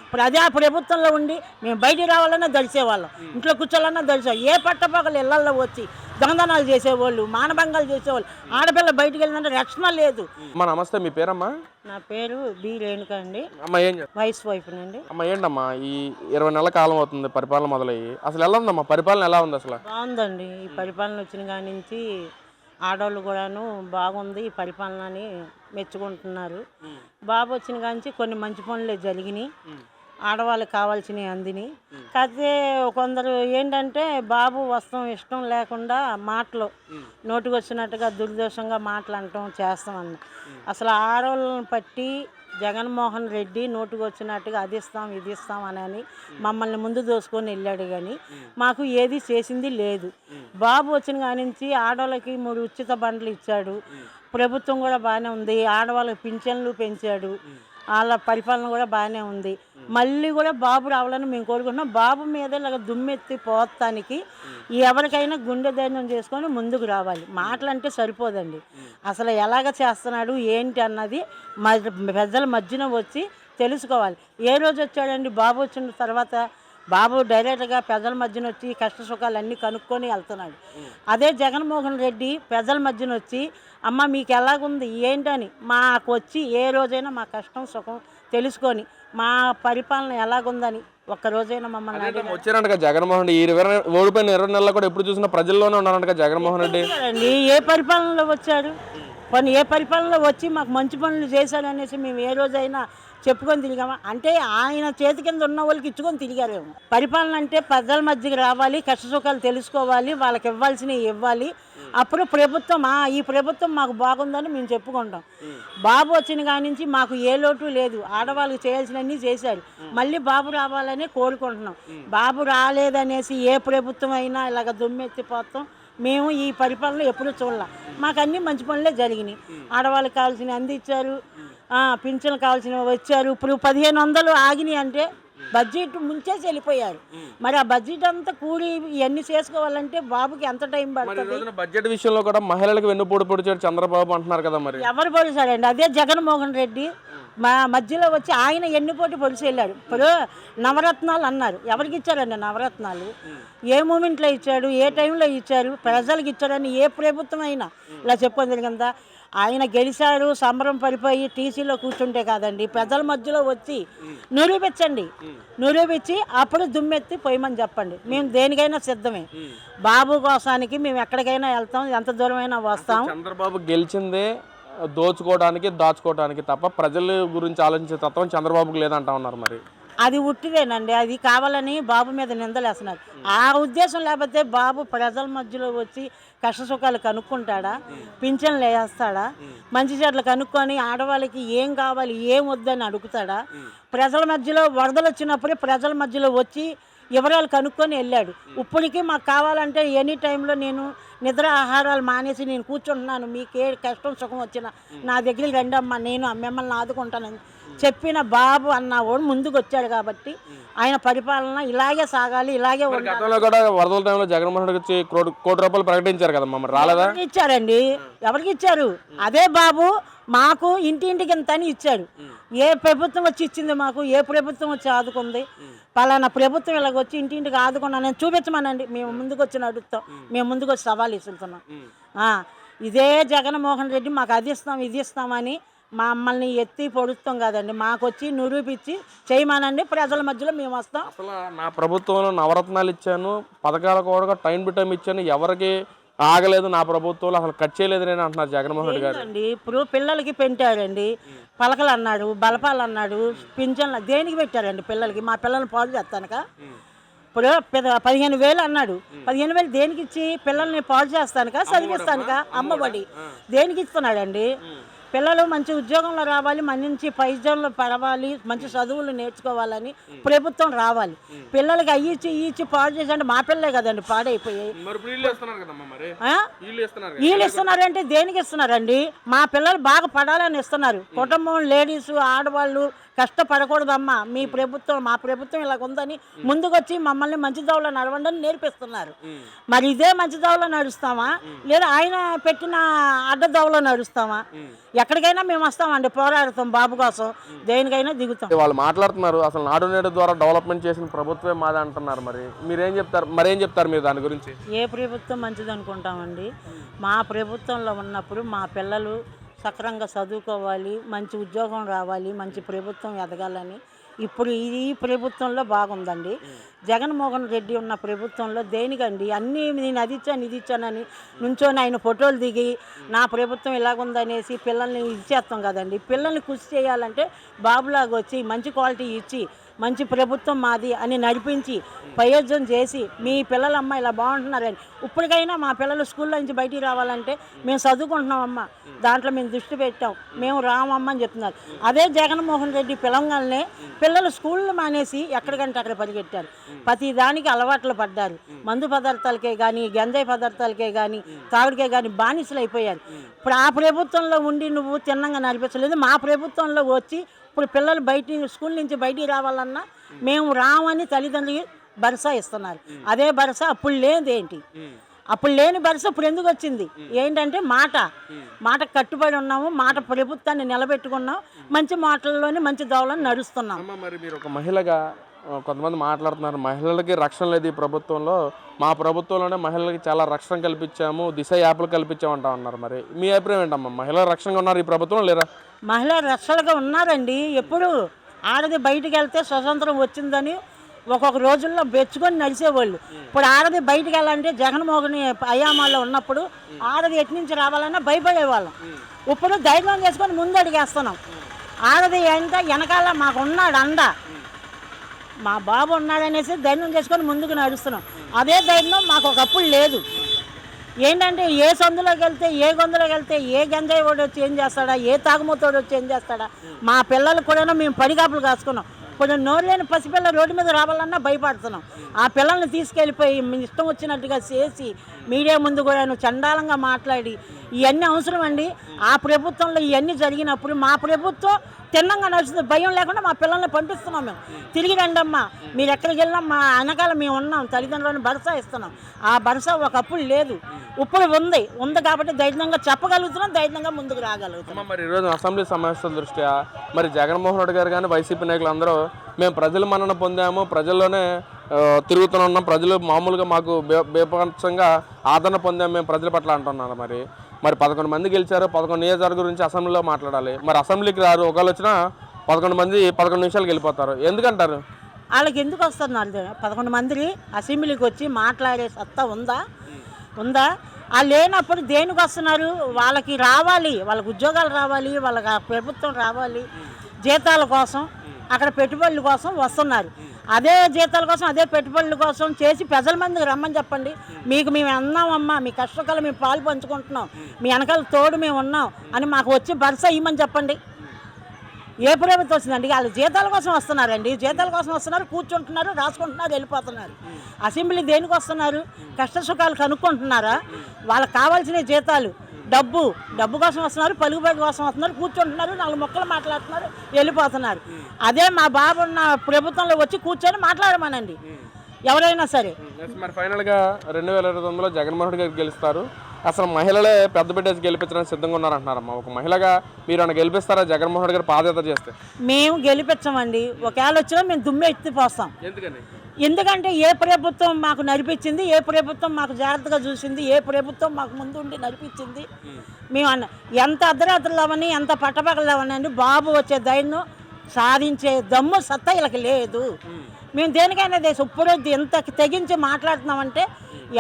ఇప్పుడు అదే ఆ ప్రభుత్వంలో ఉండి మేము బయటికి రావాలన్నా దడిసేవాళ్ళం, ఇంట్లో కూర్చోవాలన్నా దడిసేవాళ్ళం. ఏ పట్టపగలు ఇళ్లల్లో వచ్చి దొంగతనాలు చేసేవాళ్ళు, మానభంగాలు చేసేవాళ్ళు. ఆడపిల్ల బయటికి వెళ్ళినంటే రక్షణ లేదు. అమ్మా నమస్తే, మీ పేరమ్మా? నా పేరు బి రేణుక అండి, అమ్మ ఏం వైస్ వైఫ్ నండి. అమ్మ ఏంటమ్మా ఈ 20 నెలల కాలం అవుతుంది పరిపాలన మొదలయ్యి, అసలు ఎలా ఉందమ్మా పరిపాలన, ఎలా ఉంది అసలు? బాగుందండి. ఈ పరిపాలన వచ్చిన కాడి నుంచి ఆడవాళ్ళు కూడాను బాగుంది ఈ పరిపాలన అని మెచ్చుకుంటున్నారు. బాబు వచ్చిన కాడి నుంచి కొన్ని మంచి పనులే జరిగినాయి, ఆడవాళ్ళకి కావాల్సినవి అందిని. కాకపోతే కొందరు ఏంటంటే బాబు వస్తాం ఇష్టం లేకుండా మాటలు నోటికి వచ్చినట్టుగా దుర్దోషంగా మాటలు అనటం చేస్తామన్న. అసలు ఆడవాళ్ళని పట్టి జగన్మోహన్ రెడ్డి నోటికి వచ్చినట్టుగా అది ఇస్తాం ఇది ఇస్తాం అని మమ్మల్ని ముందు దోసుకొని వెళ్ళాడు, కానీ మాకు ఏది చేసింది లేదు. బాబు వచ్చిన కాడి నుంచి ఆడవాళ్ళకి 3 ఉచిత బండ్లు ఇచ్చాడు, ప్రభుత్వం కూడా బాగానే ఉంది. ఆడవాళ్ళకి పింఛన్లు పెంచాడు, వాళ్ళ పరిపాలన కూడా బాగానే ఉంది. మళ్ళీ కూడా బాబు రావాలని మేము కోరుకుంటున్నాం. బాబు మీద ఇలాగ దుమ్మెత్తి పోతానికి ఎవరికైనా గుండె ధైర్యం చేసుకొని ముందుకు రావాలి. మాటలంటే సరిపోదండి, అసలు ఎలాగ చేస్తున్నాడు ఏంటి అన్నది పెద్దల మధ్యన వచ్చి తెలుసుకోవాలి. ఏ రోజు వచ్చాడండి బాబు వచ్చిన తర్వాత? బాబు డైరెక్ట్గా ప్రజల మధ్యన వచ్చి కష్ట సుఖాలు అన్నీ కనుక్కొని వెళ్తున్నాడు. అదే జగన్మోహన్ రెడ్డి ప్రజల మధ్యన వచ్చి అమ్మ మీకు ఎలాగుంది ఏంటని మాకు వచ్చి ఏ రోజైనా మా కష్టం సుఖం తెలుసుకొని మా పరిపాలన ఎలాగుందని ఒక్కరోజైనా మమ్మల్ని వచ్చారంట జగన్మోహన్ రెడ్డి. ఓడిపోయిన 20 నెలలు కూడా ఎప్పుడు చూసినా ప్రజల్లోనే ఉన్నారంట జగన్మోహన్ రెడ్డి. ఏ పరిపాలనలో వచ్చారు? కొన్ని ఏ పరిపాలనలో వచ్చి మాకు మంచి పనులు చేశాడనేసి మేము ఏ రోజైనా చెప్పుకొని తిరిగామా? అంటే ఆయన చేతి కింద ఉన్న వాళ్ళకి ఇచ్చుకొని తిరిగారేమో. పరిపాలన అంటే ప్రజల మధ్యకి రావాలి, కష్టసుఖాలు తెలుసుకోవాలి, వాళ్ళకి ఇవ్వాల్సినవి ఇవ్వాలి. అప్పుడు ప్రభుత్వం ఈ ప్రభుత్వం మాకు బాగుందని మేము చెప్పుకుంటాం. బాబు వచ్చిన కాడి నుంచి మాకు ఏ లోటు లేదు, ఆడవాళ్ళకి చేయాల్సినవన్నీ చేశారు. మళ్ళీ బాబు రావాలని కోరుకుంటున్నాం. బాబు రాలేదనేసి ఏ ప్రభుత్వం అయినా ఇలాగ దుమ్మెత్తిపోతాం మేము ఈ పరిపాలన ఎప్పుడూ చూడాల. మాకు అన్నీ మంచి పనులే జరిగినాయి. ఆడవాళ్ళకి కావాల్సినవి అందించారు, పింఛన్లు కావాల్సినవి వచ్చారు. ఇప్పుడు 1500 ఆగినాయి అంటే బడ్జెట్ ముంచేసి వెళ్ళిపోయారు. మరి ఆ బడ్జెట్ అంతా కూడి ఇవన్నీ చేసుకోవాలంటే బాబుకి ఎంత టైం పడుతుంది? బడ్జెట్ విషయంలో కూడా మహిళలకు వెన్నుపోటు పొడిచాడు చంద్రబాబు అంటున్నారు కదా, మరి ఎవరు పొడిచాడండి? అదే జగన్మోహన్ రెడ్డి మా మధ్యలో వచ్చి ఆయన ఎన్నిపోటీ పొడిచి వెళ్ళాడు. ఇప్పుడు నవరత్నాలు అన్నారు, ఎవరికి ఇచ్చారండి నవరత్నాలు? ఏ మూమెంట్లో ఇచ్చాడు, ఏ టైంలో ఇచ్చారు? ప్రజలకు ఇచ్చాడని ఏ ప్రభుత్వం అయినా ఇలా చెప్పుకొని జరిగిందా? ఆయన గెలిచారు సంబరం పడిపోయి టీసీలో కూర్చుంటే కాదండి, ప్రజల మధ్యలో వచ్చి నిరూపించండి, నిరూపించి అప్పుడు దుమ్మెత్తి పోయమని చెప్పండి. మేము దేనికైనా సిద్ధమే. బాబు కోసానికి మేము ఎక్కడికైనా వెళ్తాం, ఎంత దూరమైనా వస్తాం. చంద్రబాబు గెలిచిందే దోచుకోవడానికి దాచుకోవడానికి తప్ప ప్రజల గురించి ఆలోచించే తత్వం చంద్రబాబుకి లేదంటా ఉన్నారు. మరి అది ఉట్టిదేనండి, అది కావాలని బాబు మీద నిందలేస్తున్నారు. ఆ ఉద్దేశం లేకపోతే బాబు ప్రజల మధ్యలో వచ్చి కష్టసుఖాలు కనుక్కుంటాడా? పింఛన్లు వేస్తాడా? మంచి చెట్లు కనుక్కొని ఆడవాళ్ళకి ఏం కావాలి ఏం వద్దని అడుగుతాడా? ప్రజల మధ్యలో వరదలు వచ్చినప్పుడే ప్రజల మధ్యలో వచ్చి వివరాలు కనుక్కొని వెళ్ళాడు. ఇప్పటికీ మాకు కావాలంటే ఎనీ టైంలో నేను నిద్ర ఆహారాలు మానేసి నేను కూర్చుంటున్నాను, మీకే కష్టం సుఖం వచ్చినా నా దగ్గరికి రండమ్మా, నేను మిమ్మల్ని ఆదుకుంటానని చెప్పిన బాబు అన్నవాడు ముందుకు వచ్చాడు. కాబట్టి ఆయన పరిపాలన ఇలాగే సాగాలి, ఇలాగే గతంలో కూడా వరదల టైంలో జగన్మోహన్ రెడ్డి వచ్చి కోటి రూపాయలు ప్రకటించారు కదా, మమ్మల్ని రాలేదా? ఇచ్చారండి, ఎవరికి ఇచ్చారు? అదే బాబు మాకు ఇంటింటికి ఇంత అని ఇచ్చాడు. ఏ ప్రభుత్వం వచ్చి ఇచ్చింది మాకు? ఏ ప్రభుత్వం వచ్చి ఆదుకుంది? పలానా ప్రభుత్వం ఇలాగ వచ్చి ఇంటింటికి ఆదుకున్నానని చూపించమనండి, మేము ముందుకు వచ్చి అడుగుతాం, మేము ముందుకు వచ్చి సవాల్ ఇస్తున్నాం. ఇదే జగన్మోహన్ రెడ్డి మాకు అది ఇస్తాం ఇది ఇస్తామని మమ్మల్ని ఎత్తి పొడుస్తాం కదండి, మాకు వచ్చి నిరూపించి చేయమనండి, ప్రజల మధ్యలో మేము వస్తాం. అసలు నా ప్రభుత్వంలో నవరత్నాలు ఇచ్చాను, పథకాలు కూడా టైం టు టైం ఇచ్చాను, ఎవరికి ఆగలేదు నా ప్రభుత్వంలో, అసలు కట్ చేయలేదు నేను అంటున్నారు జగన్మోహన్ రెడ్డి గారు. అండి ఇప్పుడు పిల్లలకి పెంచారండి, పలకలు అన్నాడు, బలపాలు అన్నాడు, పింఛన్లు దేనికి పెట్టారండి పిల్లలకి? మా పిల్లల్ని పాడు చేస్తానుక? ఇప్పుడు 15,000 అన్నాడు, 15,000 దేనికి ఇచ్చి పిల్లల్ని పాడు చేస్తానుక చదివిస్తానుక? అమ్మఒడి దేనికి ఇస్తున్నాడండి? పిల్లలు మంచి ఉద్యోగంలో రావాలి, మంచి పైజంలో పడవాలి, మంచి చదువులు నేర్చుకోవాలని ప్రభుత్వం రావాలి. పిల్లలకి ఇచ్చి పాడు చేసి మా పిల్లలే కదండి పాడైపోయాయి. వీళ్ళు ఇస్తున్నారంటే దేనికి ఇస్తున్నారండి? మా పిల్లలు బాగా పడాలని ఇస్తున్నారు. కుటుంబం లేడీస్ ఆడవాళ్ళు కష్టపడకూడదమ్మా, మీ ప్రభుత్వం మా ప్రభుత్వం ఇలాగ ఉందని ముందుకొచ్చి మమ్మల్ని మంచి దోవలో నడవండి అని నేర్పిస్తున్నారు. మరి ఇదే మంచి దోవలో నడుస్తామా లేదా ఆయన పెట్టిన అడ్డదోవలో నడుస్తామా? ఎక్కడికైనా మేము వస్తామండి, పోరాడతాం బాబు కోసం, దేనికైనా దిగుతాం. వాళ్ళు మాట్లాడుతున్నారు అసలు నాడు నేడు ద్వారా డెవలప్మెంట్ చేసిన ప్రభుత్వమే మాది అంటున్నారు. మరి మీరేం చెప్తారు మీరు దాని గురించి? ఏ ప్రభుత్వం మంచిది అనుకుంటామండి? మా ప్రభుత్వంలో ఉన్నప్పుడు మా పిల్లలు సక్రంగా చదువుకోవాలి, మంచి ఉద్యోగం రావాలి, మంచి ప్రభుత్వం ఎదగాలని. ఇప్పుడు ఈ ప్రభుత్వంలో బాగుందండి. జగన్మోహన్ రెడ్డి ఉన్న ప్రభుత్వంలో దేనికండి అన్నీ నేను అది ఇచ్చానని నుంచొని ఆయన ఫోటోలు దిగి నా ప్రభుత్వం ఇలాగుందనేసి పిల్లల్ని ఇచ్చేస్తాం కదండి. పిల్లల్ని కృషి చేయాలంటే బాబులాగా వచ్చి మంచి క్వాలిటీ ఇచ్చి మంచి ప్రభుత్వం మాది అని నడిపించి ప్రయోజనం చేసి మీ పిల్లలమ్మ ఇలా బాగుంటున్నారని. ఇప్పటికైనా మా పిల్లలు స్కూల్లో నుంచి బయటికి రావాలంటే మేము చదువుకుంటున్నామమ్మా, దాంట్లో మేము దృష్టి పెట్టాం, మేము రామమ్మ అని చెప్తున్నారు. అదే జగన్మోహన్ రెడ్డి పిలంగానే పిల్లలు స్కూళ్ళు మానేసి ఎక్కడికంటే అక్కడ పరిగెట్టారు, ప్రతి దానికి అలవాట్లు పడ్డారు. మందు పదార్థాలకే కానీ గంజాయి పదార్థాలకే కానీ తాగుడికే కానీ బానిసలు అయిపోయారు. ఇప్పుడు ఆ ప్రభుత్వంలో ఉండి నువ్వు తిన్నంగా నడిపించలేదు. మా ప్రభుత్వంలో వచ్చి ఇప్పుడు పిల్లలు స్కూల్ నుంచి బయటికి రావాలన్నా మేము రామని తల్లిదండ్రులకి భరోసా ఇస్తున్నారు. అదే భరోసా అప్పుడు లేదేంటి? అప్పుడు లేని భరోసా ఇప్పుడు ఎందుకు వచ్చింది? ఏంటంటే మాట కట్టుబడి ఉన్నాము, మాట ప్రభుత్వాన్ని నిలబెట్టుకున్నాం, మంచి మాటల్లోనే మంచి దోవలను నడుస్తున్నాం. మరి మీరు ఒక మహిళగా కొంతమంది మాట్లాడుతున్నారు మహిళలకి రక్షణ లేదు ఈ ప్రభుత్వంలో, మా ప్రభుత్వంలోనే మహిళలకి చాలా రక్షణ కల్పించాము, దిశ యాప్లు కల్పించామంటా ఉన్నారు. మరి మీ అభిప్రాయం ఏంటమ్మా? మహిళలు రక్షణగా ఉన్నారు ఈ ప్రభుత్వం లేరా? మహిళా రక్షణగా ఉన్నారండి. ఎప్పుడు ఆడది బయటికి వెళ్తే స్వతంత్రం వచ్చిందని ఒక్కొక్క రోజుల్లో బెచ్చుకొని నడిచేవాళ్ళు. ఇప్పుడు ఆడది బయటికి వెళ్ళాలంటే జగన్మోహన్ అయామాల్లో ఉన్నప్పుడు ఆడది ఎటు నుంచి రావాలన్నా భయపడేవాళ్ళం. ఇప్పుడు ధైర్యం చేసుకొని ముందు అడిగేస్తున్నాం. ఆడది ఎంత వెనకాల మాకు ఉన్నాడు అండ, మా బాబు ఉన్నాడనేసి ధైర్యం చేసుకొని ముందుకు నడుస్తున్నాం. అదే ధైర్యం మాకు ఒకప్పుడు లేదు. ఏంటంటే ఏ సందులోకి వెళ్తే ఏ గొంతులోకి వెళ్తే ఏ గంజాయి వాడు వచ్చి ఏం చేస్తాడా, ఏ తాగుమూతోడు వచ్చి ఏం చేస్తాడా, మా పిల్లలు కూడా మేము పడిగాపులు కాసుకున్నాం. కొంచెం నోరు లేని పసిపిల్ల రోడ్డు మీద రావాలన్నా భయపడుతున్నాం. ఆ పిల్లల్ని తీసుకెళ్ళిపోయి మీ ఇష్టం వచ్చినట్టుగా చేసి మీడియా ముందు కూడా చండాలంగా మాట్లాడి ఇవన్నీ అవసరం అండి. ఆ ప్రభుత్వంలో ఇవన్నీ జరిగినప్పుడు మా ప్రభుత్వం తిన్నంగా నడుస్తుంది, భయం లేకుండా మా పిల్లల్ని పంపిస్తున్నాం. మేము తిరిగి రండమ్మా, మీరు ఎక్కడికి వెళ్ళాం, మా వెనకాల మేము ఉన్నాం, తల్లిదండ్రులను భరోసా ఇస్తున్నాం. ఆ భరోసా ఒకప్పుడు లేదు, ఇప్పుడు ఉంది కాబట్టి ధైర్యంగా చెప్పగలుగుతున్నాం, ధైర్యంగా ముందుకు రాగలుగుతున్నాం. మరి ఈరోజు అసెంబ్లీ సమావేశాల దృష్ట్యా మరి జగన్మోహన్ రెడ్డి గారు కానీ వైసీపీ నాయకులు అందరూ మేము ప్రజల మన్నన పొందాము, ప్రజల్లోనే తిరుగుతున్నాం, ప్రజలు మామూలుగా మాకు బేపక్షంగా ఆదరణ పొందాము మేము ప్రజల పట్ల అంటున్నారు. మరి 11 మంది గెలిచారు, 11 నియోజకవర్గం గురించి అసెంబ్లీలో మాట్లాడాలి. మరి అసెంబ్లీకి రారు, ఒకవేళ వచ్చినా 11 మంది 11 నిమిషాలు వెళ్ళిపోతారు, ఎందుకంటారు? వాళ్ళకి ఎందుకు వస్తున్నారు? 11 మంది అసెంబ్లీకి వచ్చి మాట్లాడే సత్తా ఉందా? వాళ్ళు లేనప్పుడు దేనికి వస్తున్నారు? వాళ్ళకి రావాలి, వాళ్ళకి ఉద్యోగాలు రావాలి, వాళ్ళకి ప్రభుత్వం రావాలి, జీతాల కోసం అక్కడ పెట్టుబడుల కోసం వస్తున్నారు. అదే జీతాల కోసం అదే పెట్టుబడుల కోసం చేసి ప్రజల మందికి రమ్మని చెప్పండి. మీకు మేము అన్నామమ్మా, మీ కష్టకాలం మేము పాలు పంచుకుంటున్నాం, మీ వెనకాల తోడు మేము ఉన్నాం అని మాకు వచ్చి భరోసా ఇవ్వమని చెప్పండి. ఏ ప్రభుత్వం వచ్చిందండి? వాళ్ళు జీతాల కోసం వస్తున్నారండి, జీతాల కోసం వస్తున్నారు, కూర్చుంటున్నారు, రాసుకుంటున్నారు, వెళ్ళిపోతున్నారు. అసెంబ్లీ దేనికి వస్తున్నారు? కష్ట సుఖాలు కనుక్కుంటున్నారా? వాళ్ళకి కావాల్సిన జీతాలు డబ్బు కోసం వస్తున్నారు, పలుకుబడి కోసం వస్తున్నారు, కూర్చుంటున్నారు, 4 మొక్కలు మాట్లాడుతున్నారు, వెళ్ళిపోతున్నారు. అదే మా బాబు ఉన్న ప్రభుత్వంలో వచ్చి కూర్చొని మాట్లాడమనండి ఎవరైనా సరే. మరి ఫైనల్గా 2029లో జగన్మోహన్ రెడ్డి గారు గెలుస్తారు, అసలు మహిళలే పెద్ద బిడ్డేసి గెలిపించడానికి సిద్ధంగా ఉన్నారంటున్నారమ్మా. ఒక మహిళగా మీరు ఆయన గెలిపిస్తారా జగన్మోహన్ రెడ్డి గారు పాదయాత్ర చేస్తే? మేము గెలిపించమండి. ఒకవేళ వచ్చినా మేము దుమ్మె ఎత్తిపోస్తాం. ఎందుకంటే ఏ ప్రభుత్వం మాకు నడిపించింది, ఏ ప్రభుత్వం మాకు జాగ్రత్తగా చూసింది, ఏ ప్రభుత్వం మాకు ముందు ఉండి నడిపించింది. మేము ఎంత అర్ధరాత్రులు అవని ఎంత పట్టపగలు అవనండి, బాబు వచ్చే ధైర్యం సాధించే దమ్ము సత్తా వీళ్ళకి లేదు. మేము దేనికైనా ఇప్పుడు ఎంత తెగించి మాట్లాడుతున్నామంటే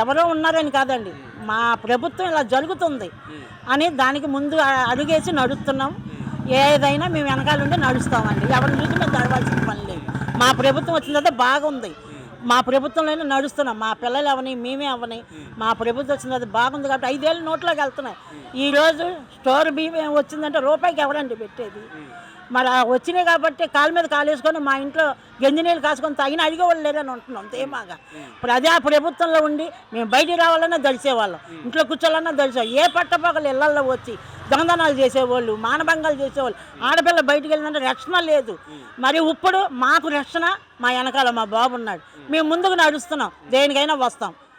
ఎవరో ఉన్నారని కాదండి, మా ప్రభుత్వం ఇలా జరుగుతుంది అని దానికి ముందు అడుగేసి నడుస్తున్నాం. ఏదైనా మేము వెనకాల ఉండి నడుస్తామండి, ఎవరిని చూసి మేము నడవాల్సిన పని లేదు. మా ప్రభుత్వం వచ్చిన తర్వాత బాగుంది, మా ప్రభుత్వంలోనే నడుస్తున్నాం. మా పిల్లలు అవని మేమే అవని మా ప్రభుత్వం వచ్చిన తర్వాత బాగుంది కాబట్టి 5 ఏళ్ళు నోట్లోకి వెళ్తున్నాయి. ఈరోజు స్టోర్ బియ్యం వచ్చిందంటే రూపాయికి ఎవరండి పెట్టేది? మరి వచ్చినాయి కాబట్టి కాలు మీద కాలు వేసుకొని మా ఇంట్లో గంజి నీళ్ళు కాసుకొని తాగిన అడిగేవాళ్ళు లేరని ఉంటున్నాం తేమాగా. ఇప్పుడు అదే ఆ ప్రభుత్వంలో ఉండి మేము బయటికి రావాలన్నా దడిసేవాళ్ళం, ఇంట్లో కూర్చోవాలన్నా దడిసేవాళ్ళం. ఏ పట్టపగలు ఇళ్లల్లో వచ్చి దొంగతనాలు చేసేవాళ్ళు, మానభంగాలు చేసేవాళ్ళు. ఆడపిల్ల బయటికి వెళ్ళినంటే రక్షణ లేదు. మరి ఇప్పుడు మాకు రక్షణ మా వెనకాల మా బాబు ఉన్నాడు. మేము ముందుకు నడుస్తున్నాం, దేనికైనా వస్తాం.